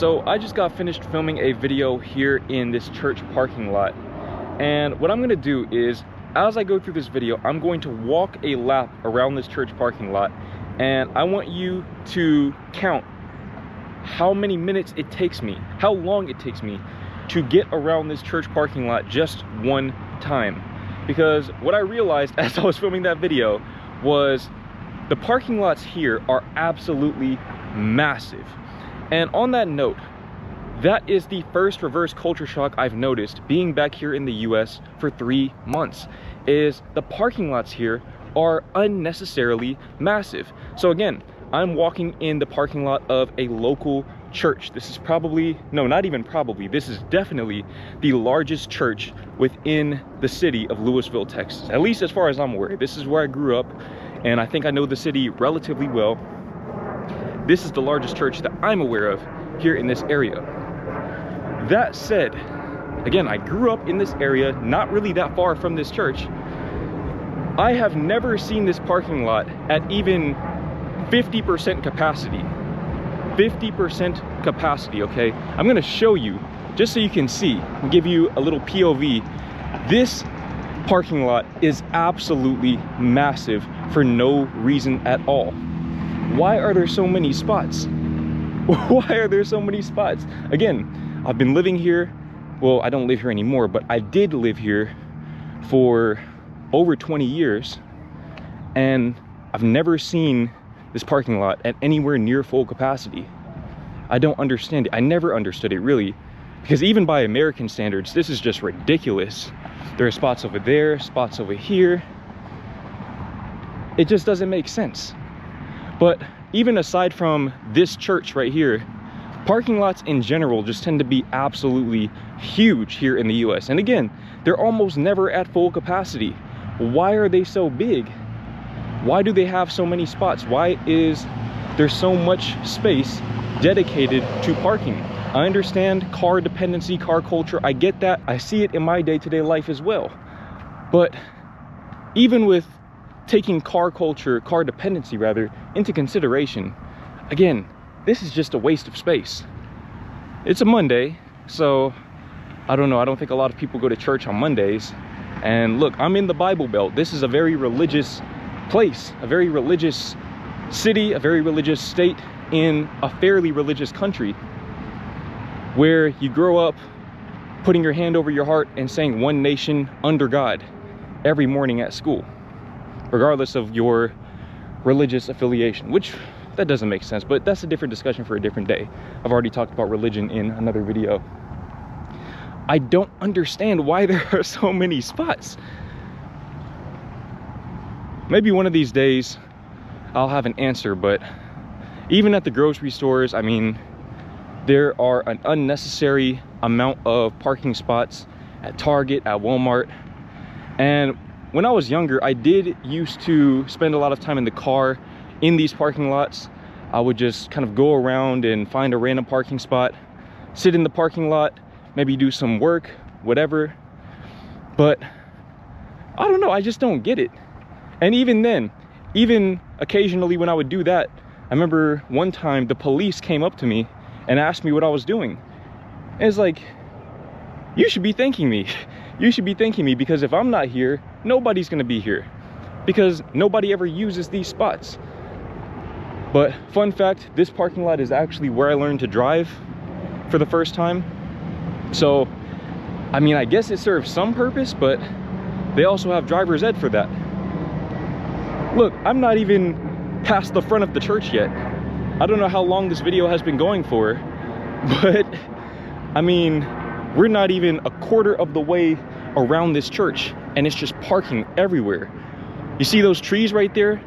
So I just got finished filming a video here in this church parking lot, and what I'm gonna do is, as I go through this video, I'm going to walk a lap around this church parking lot, and I want you to count how many minutes it takes me, how long it takes me to get around this church parking lot just one time. Because what I realized as I was filming that video was the parking lots here are absolutely massive. And on that note, that is the first reverse culture shock I've noticed being back here in the US for 3 months, is the parking lots here are unnecessarily massive. So again, I'm walking in the parking lot of a local church. This is probably, no, not even probably, this is definitely the largest church within the city of Lewisville, Texas. At least as far as I'm aware. This is where I grew up, and I think I know the city relatively well. This is the largest church that I'm aware of here in this area. That said, again, I grew up in this area, not really that far from this church. I have never seen this parking lot at even 50% capacity. 50% capacity, okay? I'm gonna show you, just so you can see, and give you a little POV. This parking lot is absolutely massive for no reason at all. Why are there so many spots? Why are there so many spots? Again, I've been living here, well, I don't live here anymore, but I did live here for over 20 years, and I've never seen this parking lot at anywhere near full capacity. I don't understand it. I never understood it, really, because even by American standards, this is just ridiculous. There are spots over there, spots over here. It just doesn't make sense. But even aside from this church right here, parking lots in general just tend to be absolutely huge here in the US. And again, they're almost never at full capacity. Why are they so big? Why do they have so many spots? Why is there so much space dedicated to parking? I understand car dependency, car culture. I get that. I see it in my day-to-day life as well. But even with taking car culture, car dependency rather, into consideration, again, this is just a waste of space. It's a Monday, so I don't know. I don't think a lot of people go to church on Mondays. And look, I'm in the Bible Belt. This is a very religious place, a very religious city, a very religious state in a fairly religious country, where you grow up putting your hand over your heart and saying one nation under God every morning at school, regardless of your religious affiliation, which that doesn't make sense, but that's a different discussion for a different day. I've already talked about religion in another video. I don't understand why there are so many spots. Maybe one of these days I'll have an answer, but even at the grocery stores, I mean, there are an unnecessary amount of parking spots at Target, at Walmart. And when I was younger, I did used to spend a lot of time in the car in these parking lots. I would just kind of go around and find a random parking spot, sit in the parking lot, maybe do some work, whatever. But I don't know, I just don't get it. And even then, even occasionally when I would do that, I remember one time the police came up to me and asked me what I was doing. And it's like, you should be thanking me. You should be thanking me, because if I'm not here, nobody's gonna be here, because nobody ever uses these spots. But fun fact, this parking lot is actually where I learned to drive for the first time. So, I mean, I guess it serves some purpose, but they also have driver's ed for that. Look, I'm not even past the front of the church yet. I don't know how long this video has been going for, but I mean, we're not even a quarter of the way around this church, and it's just parking everywhere. You see those trees right there?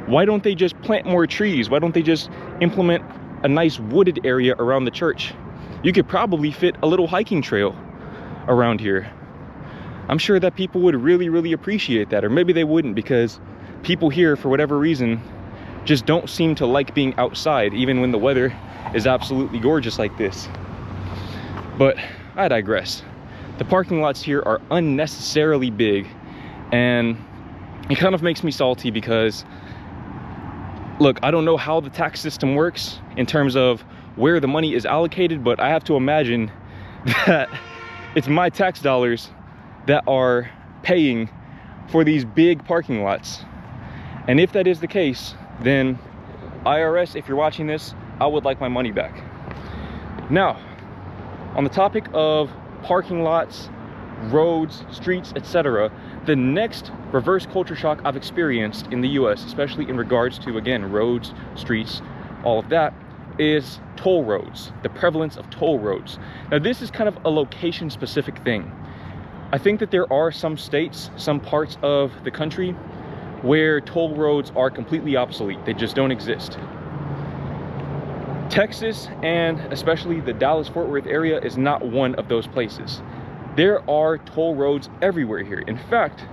Why don't they just plant more trees? Why don't they just implement a nice wooded area around the church? You could probably fit a little hiking trail around here. I'm sure that people would really, really appreciate that. Or maybe they wouldn't, because people here, for whatever reason, just don't seem to like being outside, even when the weather is absolutely gorgeous like this. But I digress. The parking lots here are unnecessarily big, and it kind of makes me salty because, look, I don't know how the tax system works in terms of where the money is allocated, but I have to imagine that it's my tax dollars that are paying for these big parking lots. And if that is the case, then IRS, if you're watching this, I would like my money back. Now, on the topic of parking lots, roads, streets, etc., the next reverse culture shock I've experienced in the US, especially in regards to, again, roads, streets, all of that, is toll roads, the prevalence of toll roads. Now, this is kind of a location specific thing. I think that there are some states, some parts of the country where toll roads are completely obsolete. They just don't exist. Texas, and especially the Dallas-Fort Worth area, is not one of those places. There are toll roads everywhere here. In fact,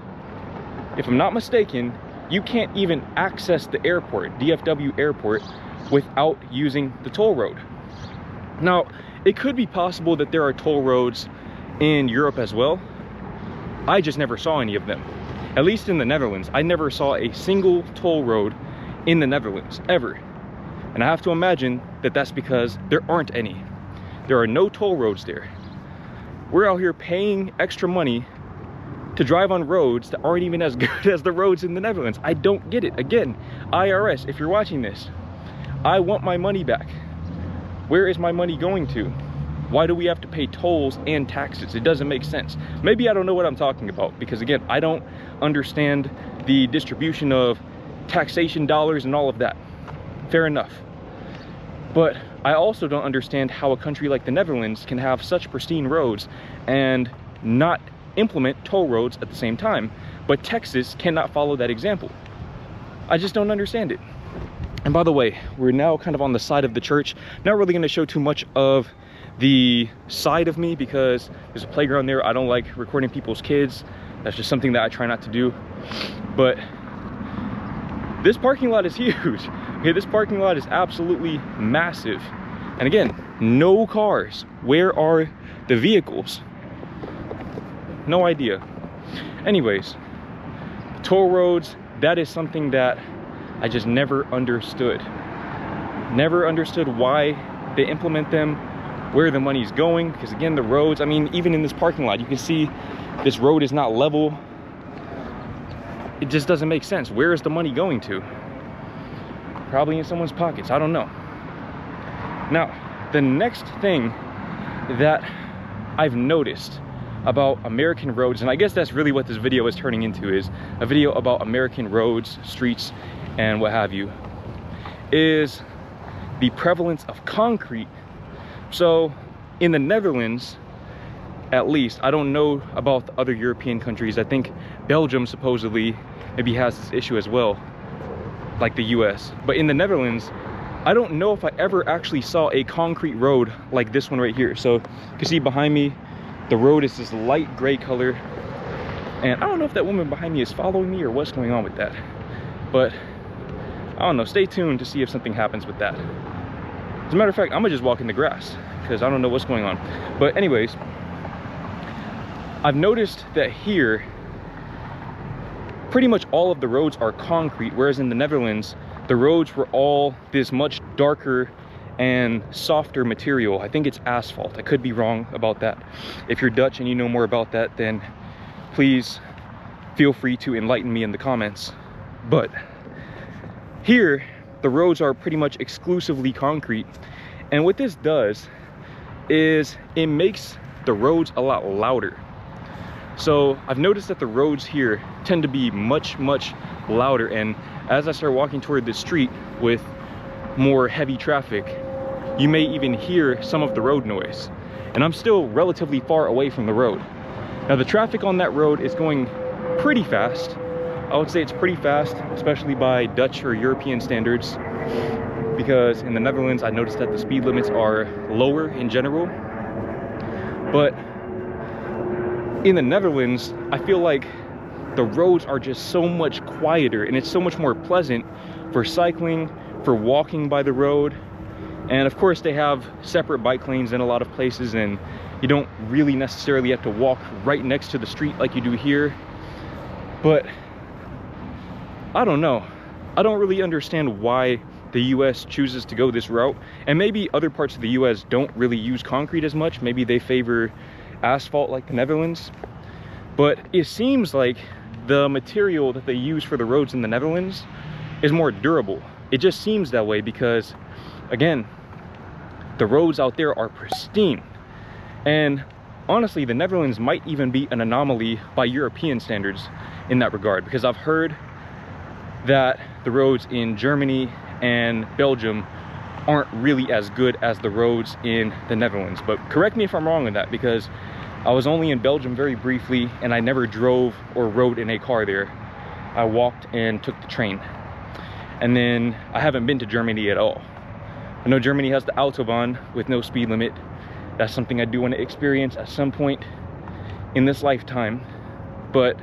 if I'm not mistaken, you can't even access the airport, DFW airport, without using the toll road. Now, it could be possible that there are toll roads in Europe as well. I just never saw any of them. At least in the Netherlands, I never saw a single toll road in the Netherlands, ever. And I have to imagine that that's because there aren't any. There are no toll roads there. We're out here paying extra money to drive on roads that aren't even as good as the roads in the Netherlands. I don't get it. Again, IRS, if you're watching this, I want my money back. Where is my money going to? Why do we have to pay tolls and taxes? It doesn't make sense. Maybe I don't know what I'm talking about, because again, I don't understand the distribution of taxation dollars and all of that. Fair enough. But I also don't understand how a country like the Netherlands can have such pristine roads and not implement toll roads at the same time, but Texas cannot follow that example. I just don't understand it. And by the way, we're now kind of on the side of the church. Not really going to show too much of the side of me because there's a playground there. I don't like recording people's kids. That's just something that I try not to do. But this parking lot is huge. Okay, this parking lot is absolutely massive. And again, no cars. Where are the vehicles? No idea. Anyways, toll roads, that is something that I just never understood. Never understood why they implement them, where the money's going, because again, the roads, I mean, even in this parking lot, you can see this road is not level. It just doesn't make sense. Where is the money going to? Probably in someone's pockets, I don't know. Now, the next thing that I've noticed about American roads, and I guess that's really what this video is turning into, is a video about American roads, streets, and what have you, is the prevalence of concrete. So in the Netherlands, at least, I don't know about the other European countries. I think Belgium supposedly maybe has this issue as well, like the US. But in the Netherlands, I don't know if I ever actually saw a concrete road like this one right here. So you can see behind me, the road is this light gray color. And I don't know if that woman behind me is following me or what's going on with that. But I don't know, stay tuned to see if something happens with that. As a matter of fact, I'm gonna just walk in the grass because I don't know what's going on. But anyways, I've noticed that here, pretty much all of the roads are concrete, whereas in the Netherlands, the roads were all this much darker and softer material. I think it's asphalt. I could be wrong about that. If you're Dutch and you know more about that, then please feel free to enlighten me in the comments. But here, the roads are pretty much exclusively concrete. And what this does is it makes the roads a lot louder. So I've noticed that the roads here tend to be much, much louder. And as I start walking toward this street with more heavy traffic, you may even hear some of the road noise. And I'm still relatively far away from the road. Now the traffic on that road is going pretty fast. I would say it's pretty fast, especially by Dutch or European standards, because in the Netherlands, I noticed that the speed limits are lower in general. But in the Netherlands, I feel like the roads are just so much quieter and it's so much more pleasant for cycling, for walking by the road. And of course, they have separate bike lanes in a lot of places, and you don't really necessarily have to walk right next to the street like you do here. But I don't know. I don't really understand why the US chooses to go this route, and maybe other parts of the US don't really use concrete as much. Maybe they favor asphalt like the Netherlands. But it seems like the material that they use for the roads in the Netherlands is more durable. It just seems that way because, again, the roads out there are pristine. And honestly, the Netherlands might even be an anomaly by European standards in that regard, because I've heard that the roads in Germany and Belgium aren't really as good as the roads in the Netherlands. But correct me if I'm wrong on that, because I was only in Belgium very briefly and I never drove or rode in a car there. I walked and took the train. And then I haven't been to Germany at all. I know Germany has the Autobahn with no speed limit. That's something I do want to experience at some point in this lifetime. But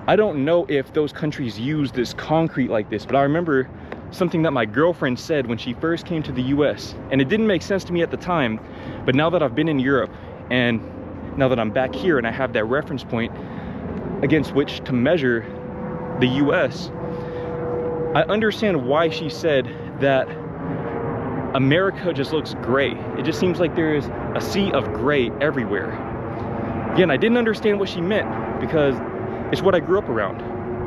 I don't know if those countries use this concrete like this, but I remember something that my girlfriend said when she first came to the US, and it didn't make sense to me at the time, but now that I've been in Europe and now that I'm back here and I have that reference point against which to measure the US, I understand why she said that America just looks gray. It just seems like there is a sea of gray everywhere. Again, I didn't understand what she meant because it's what I grew up around.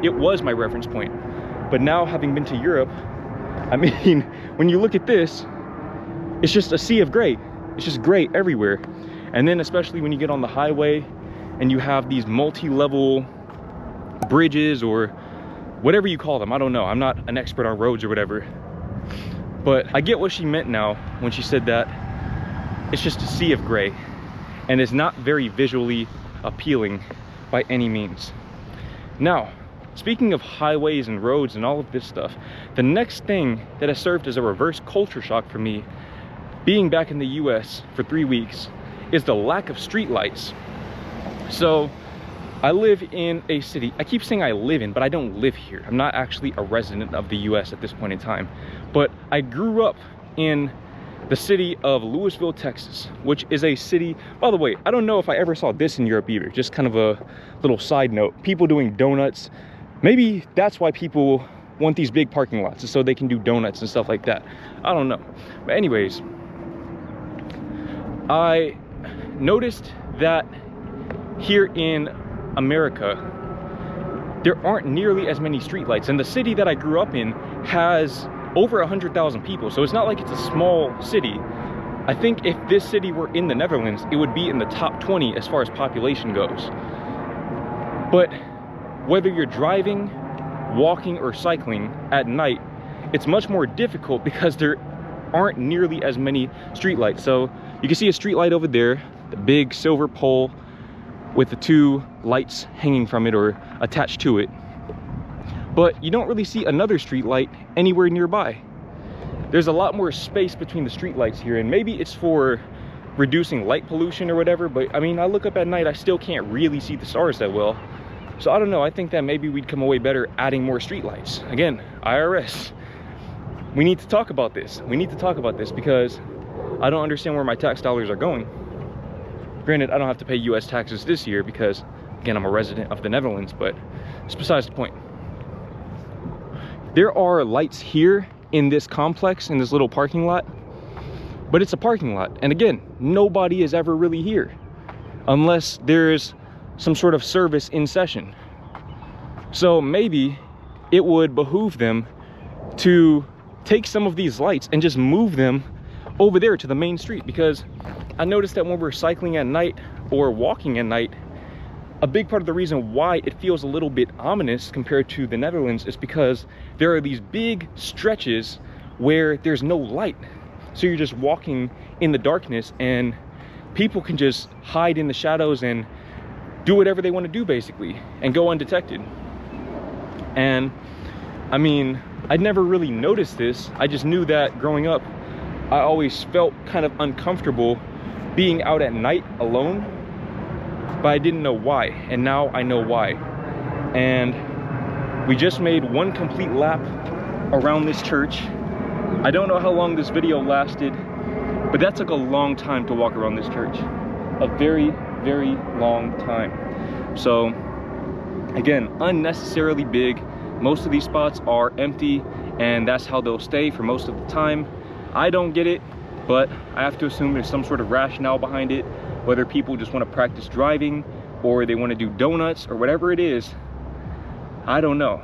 It was my reference point. But now, having been to Europe, I mean, when you look at this, it's just a sea of gray. It's just gray everywhere. And then especially when you get on the highway and you have these multi-level bridges or whatever you call them. I don't know. I'm not an expert on roads or whatever. But I get what she meant now when she said that it's just a sea of gray. And it's not very visually appealing by any means. Now, speaking of highways and roads and all of this stuff, the next thing that has served as a reverse culture shock for me, being back in the US for 3 weeks, is the lack of streetlights. So, I live in a city, I keep saying I live in, but I don't live here. I'm not actually a resident of the US at this point in time. But I grew up in the city of Lewisville, Texas, which is a city, by the way, I don't know if I ever saw this in Europe either, just kind of a little side note. People doing donuts. Maybe that's why people want these big parking lots, so they can do donuts and stuff like that. I don't know. But anyways, I noticed that here in America, there aren't nearly as many streetlights. And the city that I grew up in has over 100,000 people, so it's not like it's a small city. I think if this city were in the Netherlands, it would be in the top 20 as far as population goes. But whether you're driving, walking, or cycling at night, it's much more difficult because there aren't nearly as many streetlights. So you can see a streetlight over there, the big silver pole with the 2 lights hanging from it or attached to it. But you don't really see another street light anywhere nearby. There's a lot more space between the street lights here, and maybe it's for reducing light pollution or whatever, but I mean, I look up at night, I still can't really see the stars that well. So I don't know, I think that maybe we'd come away better adding more street lights. Again, IRS, we need to talk about this. We need to talk about this because I don't understand where my tax dollars are going. Granted, I don't have to pay US taxes this year because, again, I'm a resident of the Netherlands, but it's besides the point. There are lights here in this complex, in this little parking lot, but it's a parking lot. And again, nobody is ever really here unless there's some sort of service in session. So maybe it would behoove them to take some of these lights and just move them over there to the main street, because I noticed that when we're cycling at night or walking at night, a big part of the reason why it feels a little bit ominous compared to the Netherlands is because there are these big stretches where there's no light. So you're just walking in the darkness and people can just hide in the shadows and do whatever they want to do basically and go undetected. And I mean, I'd never really noticed this. I just knew that growing up, I always felt kind of uncomfortable being out at night alone, but I didn't know why, and now I know why. And we just made one complete lap around this church. I don't know how long this video lasted, but that took a long time to walk around this church. A very, very long time. So again, unnecessarily big. Most of these spots are empty, and that's how they'll stay for most of the time. I don't get it, but I have to assume there's some sort of rationale behind it, whether people just want to practice driving or they want to do donuts or whatever it is. I don't know.